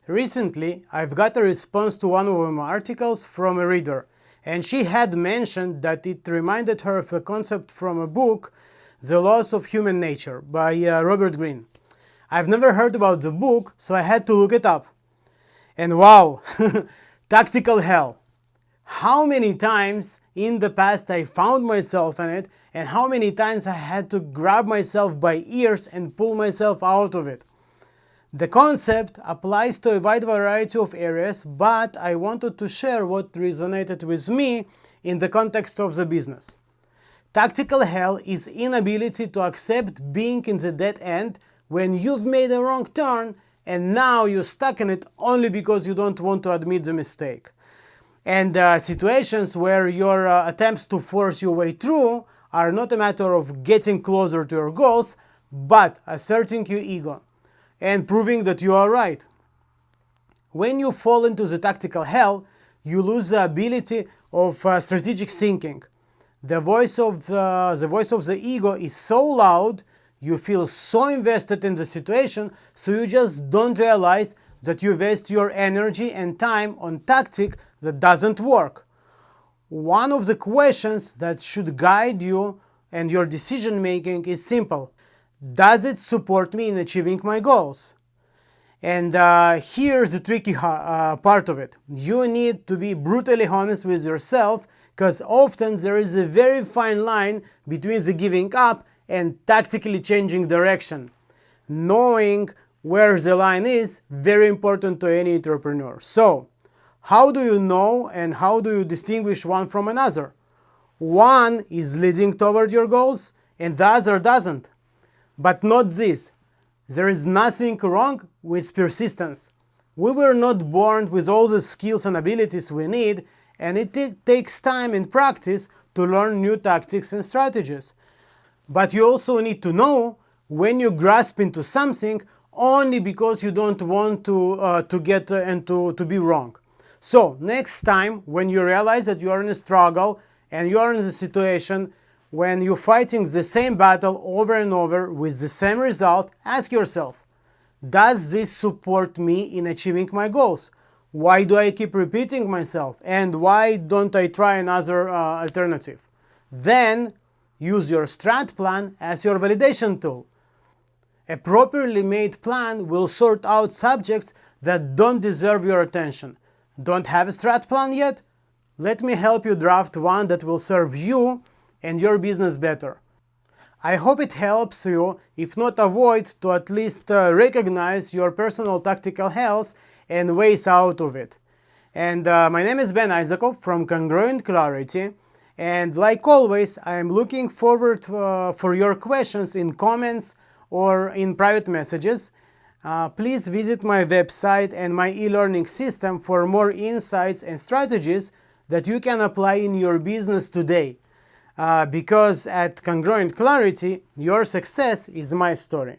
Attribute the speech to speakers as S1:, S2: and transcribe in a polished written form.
S1: Recently, I've got a response to one of my articles from a reader, and she had mentioned that it reminded her of a concept from a book, The Laws of Human Nature, by Robert Greene. I've never heard about the book, so I had to look it up. And wow, tactical hell. How many times in the past I found myself in it, and how many times I had to grab myself by ears and pull myself out of it. The concept applies to a wide variety of areas, but I wanted to share what resonated with me in the context of the business. Tactical hell is inability to accept being in the dead end when you've made a wrong turn and now you're stuck in it only because you don't want to admit the mistake. And situations where your attempts to force your way through are not a matter of getting closer to your goals, but asserting your ego and proving that you are right. When you fall into the tactical hell, you lose the ability of strategic thinking. The voice of the ego is so loud, you feel so invested in the situation, so you just don't realize that you waste your energy and time on tactic that doesn't work. One of the questions that should guide you and your decision making is simple. Does it support me in achieving my goals? And here's the tricky part of it. You need to be brutally honest with yourself, because often there is a very fine line between the giving up and tactically changing direction. Knowing where the line is very important to any entrepreneur. So, how do you know and how do you distinguish one from another? One is leading toward your goals and the other doesn't. But not this. There is nothing wrong with persistence. We were not born with all the skills and abilities we need, and it takes time and practice to learn new tactics and strategies. But you also need to know when you grasp into something only because you don't want to be wrong. So next time when you realize that you are in a struggle and you are in a situation when you're fighting the same battle over and over with the same result, ask yourself, does this support me in achieving my goals? Why do I keep repeating myself? And why don't I try another alternative? Then use your strat plan as your validation tool. A properly made plan will sort out subjects that don't deserve your attention. Don't have a strat plan yet? Let me help you draft one that will serve you and your business better. I hope it helps you, if not avoid, to at least recognize your personal tactical health and ways out of it. And my name is Ben Isakov from Congruent Clarity, and like always, I am looking forward for your questions in comments or in private messages. Please visit my website and my e-learning system for more insights and strategies that you can apply in your business today. Because at Congruent Clarity, your success is my story.